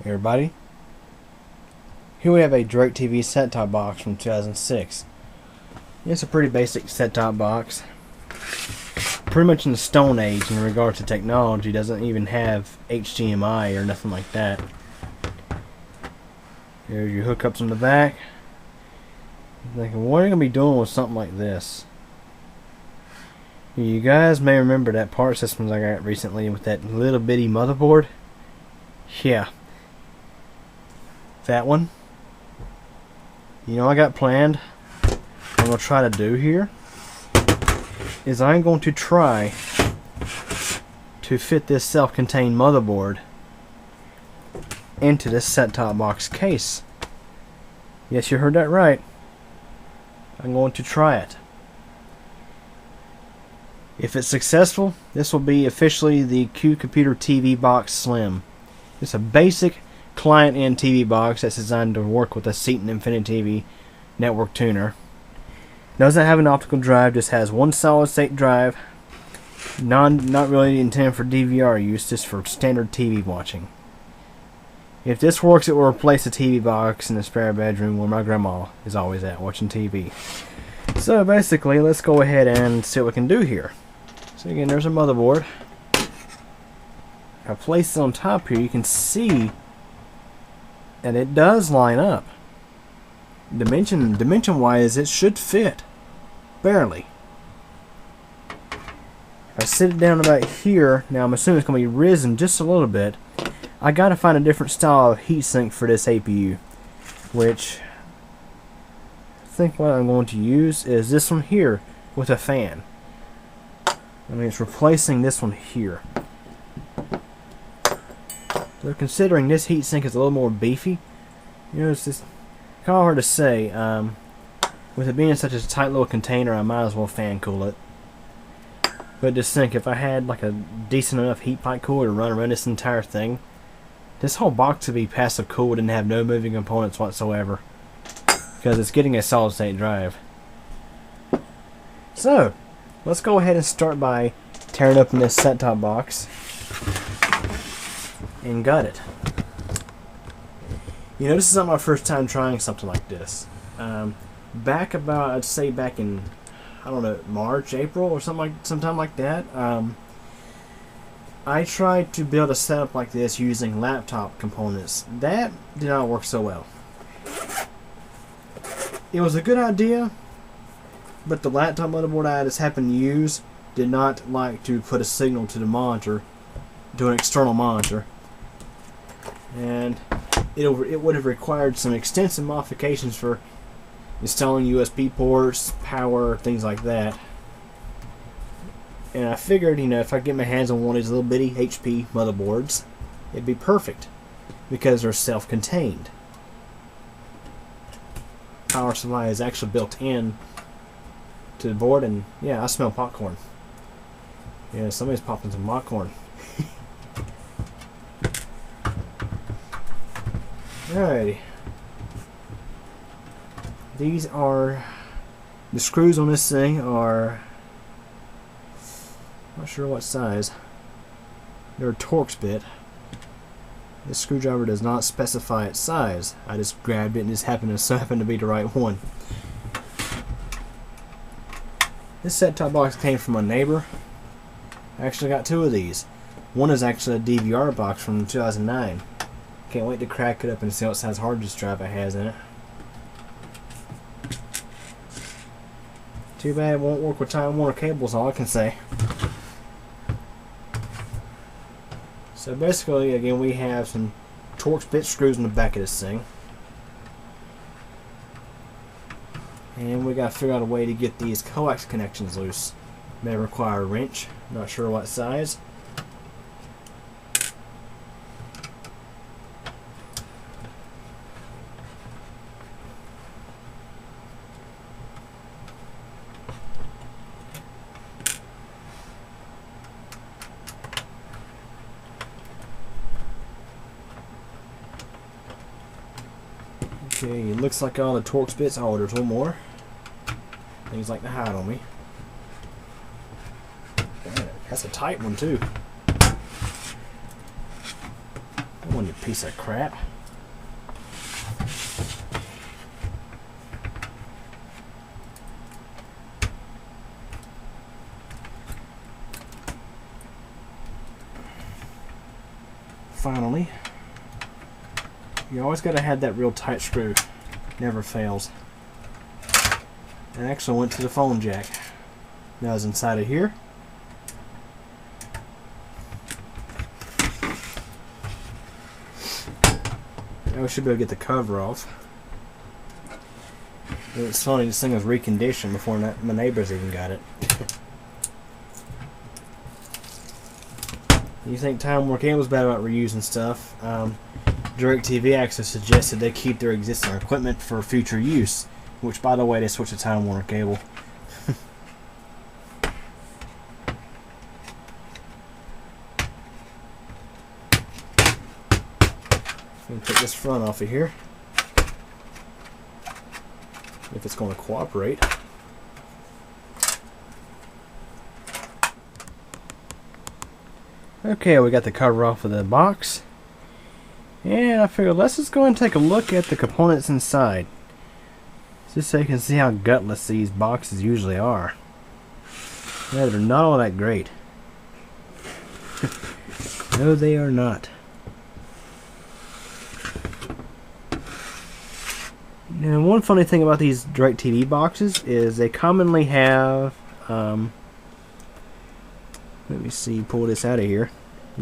everybody. Here we have a DirecTV set-top box from 2006. It's a pretty basic set-top box. Pretty much in the Stone Age in regard to technology. Doesn't even have HDMI or nothing like that. Here's your hookups in the back. I'm thinking, what are you going to be doing with something like this? You guys may remember that part systems I got recently with that little bitty motherboard. Yeah. That one. You know, I got planned. What I'm going to try to do here is I'm going to try to fit this self-contained motherboard into this set-top box case. Yes, you heard that right. I'm going to try it. If it's successful, this will be officially the Q Computer TiViBox Slim. It's a basic client-end TV box that's designed to work with a Seaton Infinity TV network tuner. Doesn't have an optical drive, just has one solid-state drive. Not really intended for DVR use, just for standard TV watching. If this works, it will replace the TV box in the spare bedroom where my grandma is always at watching TV. So basically, let's go ahead and see what we can do here. So again, there's a motherboard. If I place it on top here, you can see that it does line up. Dimension-wise, it should fit. Barely. If I sit it down about here, now I'm assuming it's going to be risen just a little bit. I got to find a different style of heatsink for this APU, which I think what I'm going to use is this one here with a fan. I mean, it's replacing this one here. So considering this heatsink is a little more beefy, you know, it's just kind of hard to say. With it being such a tight little container, I might as well fan cool it. But just think, if I had like a decent enough heat pipe cooler to run around this entire thing, this whole box would be passive cooled and have no moving components whatsoever, because it's getting a solid state drive. So, let's go ahead and start by tearing open this set-top box and gut it. You know, this is not my first time trying something like this. Back about, I'd say back in, I don't know, March, April, or sometime like that, I tried to build a setup like this using laptop components. That did not work so well. It was a good idea, but the laptop motherboard I just happened to use did not like to put a signal to the monitor, to an external monitor. And it would have required some extensive modifications for installing USB ports, power, things like that. And I figured, you know, if I get my hands on one of these little bitty HP motherboards, it'd be perfect because they're self-contained. Power supply is actually built in to the board, and yeah, I smell popcorn. Yeah, somebody's popping some popcorn. Alrighty. These are the screws on this thing are not sure what size. They're a Torx bit. This screwdriver does not specify its size. I just grabbed it and just happened to be the right one. This set-top box came from a neighbor. I actually got two of these. One is actually a DVR box from 2009. Can't wait to crack it up and see what size hard disk drive it has in it. Too bad it won't work with Time Warner cables, all I can say. So basically, again, we have some Torx bit screws in the back of this thing. And we got to figure out a way to get these coax connections loose. May require a wrench, not sure what size. Okay, it looks like all the Torx bits. Oh, there's one more. Things like to hide on me. That's a tight one too. What a piece of crap. Finally, you always got to have that real tight screw. Never fails. It actually went to the phone jack. Now it's inside of here. Now we should be able to get the cover off. It's funny, this thing was reconditioned before my neighbors even got it. You think Time Warner Cable's bad about reusing stuff? DirecTV actually suggested they keep their existing equipment for future use, which, by the way, they switched to Time Warner Cable. I'm going to take this front off of here, if it's going to cooperate. Okay, we got the cover off of the box, and I figured let's just go and take a look at the components inside, just so you can see how gutless these boxes usually are. Yeah, they're not all that great. No, they are not. Now, one funny thing about these DirecTV boxes is they commonly have, let me see, pull this out of here,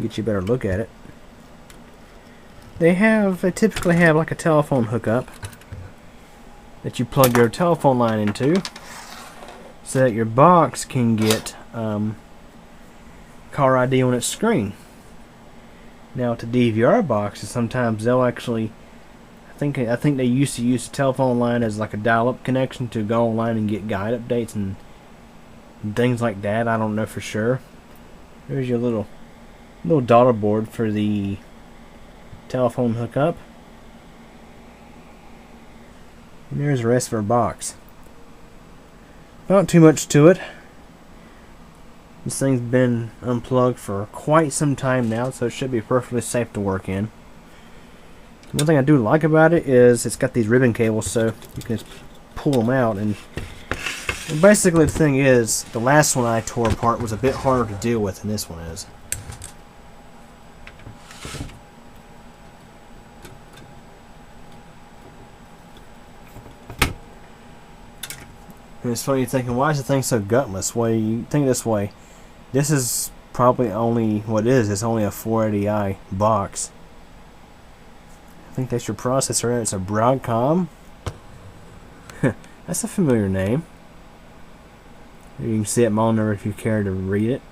get you a better look at it. They typically have like a telephone hookup that you plug your telephone line into, so that your box can get caller ID on its screen. Now, to DVR boxes, sometimes they'll actually, I think they used to use the telephone line as like a dial-up connection to go online and get guide updates and things like that. I don't know for sure. There's your little daughter board for the telephone hookup. And there's the rest of our box. Not too much to it. This thing's been unplugged for quite some time now, so it should be perfectly safe to work in. One thing I do like about it is it's got these ribbon cables, so you can just pull them out. And basically the thing is, the last one I tore apart was a bit harder to deal with than this one is. And it's funny, you're thinking, why is the thing so gutless? Well, you think this way. This is probably only, what it is, it's only a 480i box. I think that's your processor. It's a Broadcom. That's a familiar name. You can see it monitor if you care to read it.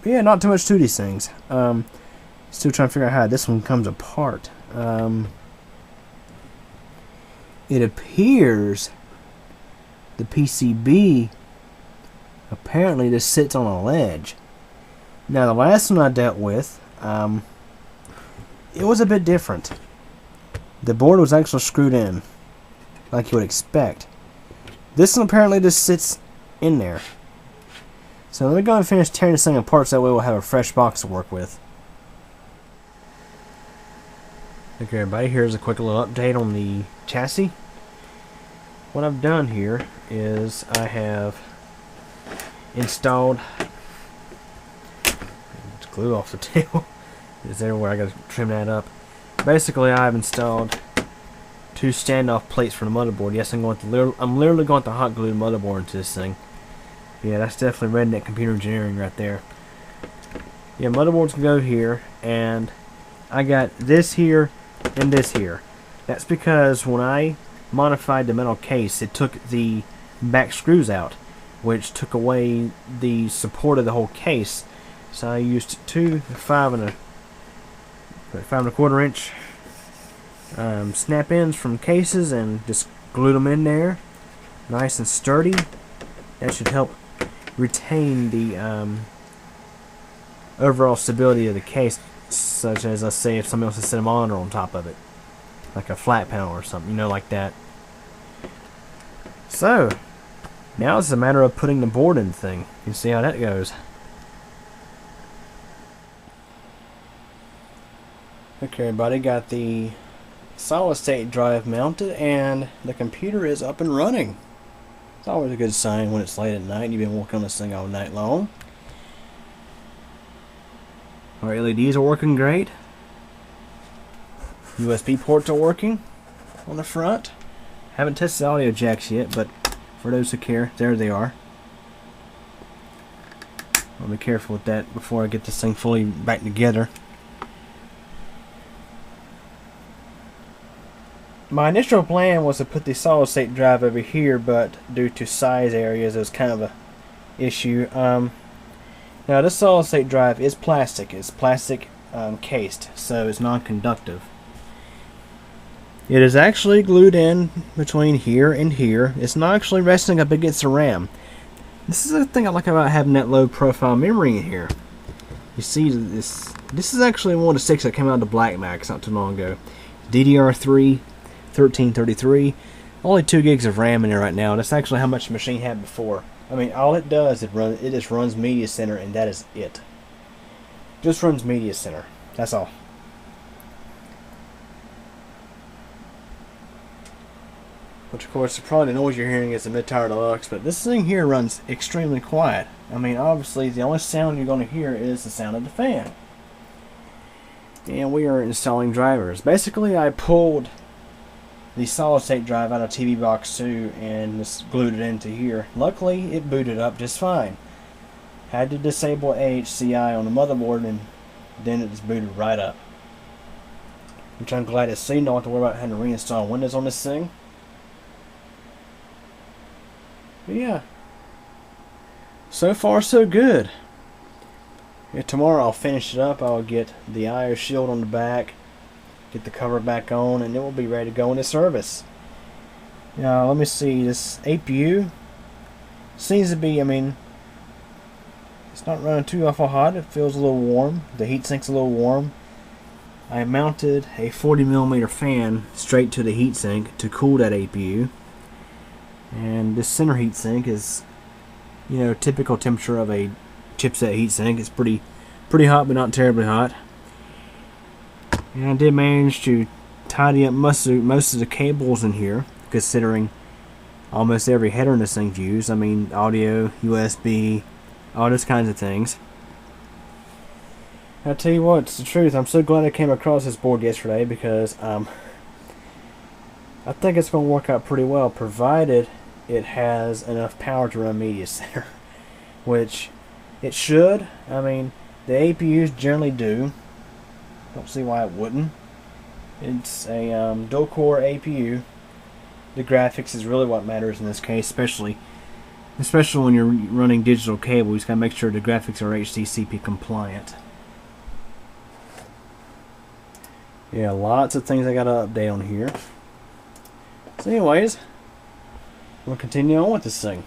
But yeah, not too much to these things. Still trying to figure out how this one comes apart. It appears the PCB apparently just sits on a ledge. Now, the last one I dealt with, it was a bit different. The board was actually screwed in, like you would expect. This one apparently just sits in there. So let me go and finish tearing this thing apart, so that way we'll have a fresh box to work with. Okay, everybody, here's a quick little update on the chassis. What I've done here is I have installed, glue off the tail. It's everywhere. I gotta trim that up. Basically, I've installed two standoff plates for the motherboard. Yes, I'm literally going to hot glue the motherboard into this thing. Yeah, that's definitely redneck computer engineering right there. Yeah, motherboards can go here, and I got this here and this here. That's because when I modified the metal case, it took the back screws out, which took away the support of the whole case. So I used two 5¼ inch snap-ins from cases and just glued them in there, nice and sturdy. That should help retain the overall stability of the case, such as, let's say, if somebody else has set a monitor on top of it, like a flat panel or something, you know, like that. So now it's a matter of putting the board in the thing. You see how that goes. Okay, everybody, got the solid state drive mounted and the computer is up and running. It's always a good sign when it's late at night and you've been working on this thing all night long. Our LEDs are working great. USB ports are working on the front. Haven't tested audio jacks yet, but for those who care, there they are. I'll be careful with that before I get this thing fully back together. My initial plan was to put the solid state drive over here, but due to size areas, it was kind of a issue. Now this solid state drive is plastic. It's plastic cased, so it's non-conductive. It is actually glued in between here and here. It's not actually resting up against the RAM. This is the thing I like about having that low profile memory in here. You see, this is actually one of the 6 that came out of the Black Max not too long ago. DDR3 1333, only 2 gigs of RAM in there right now. That's actually how much the machine had before. I mean, all it does, it just runs Media Center, and that is it. Just runs Media Center. That's all. Which, of course, probably the noise you're hearing is the Mid-Tower Deluxe, but this thing here runs extremely quiet. I mean, obviously, the only sound you're going to hear is the sound of the fan. And we are installing drivers. Basically, I pulled the solid state drive out of TiViBox 2 and just glued it into here. Luckily, it booted up just fine. Had to disable AHCI on the motherboard, and then it just booted right up. Which I'm glad to see. Don't have to worry about having to reinstall Windows on this thing. But yeah, so far so good. Yeah, tomorrow I'll finish it up. I'll get the IO shield on the back, get the cover back on, and it will be ready to go into service. Now, let me see. This APU seems to be, I mean, it's not running too awful hot. It feels a little warm. The heatsink's a little warm. I mounted a 40mm fan straight to the heatsink to cool that APU. And this center heatsink is, you know, typical temperature of a chipset heatsink. It's pretty hot, but not terribly hot. And I did manage to tidy up most of the cables in here, considering almost every header in this thing's used. I mean, audio, USB, all those kinds of things. I'll tell you what, it's the truth. I'm so glad I came across this board yesterday, because I think it's going to work out pretty well, provided it has enough power to run Media Center, which it should. I mean, the APUs generally do. Don't see why it wouldn't. It's a dual core APU. The graphics is really what matters in this case, especially when you're running digital cable. You just gotta make sure the graphics are HDCP compliant. Yeah, lots of things I gotta update on here. So anyways, we'll continue on with this thing.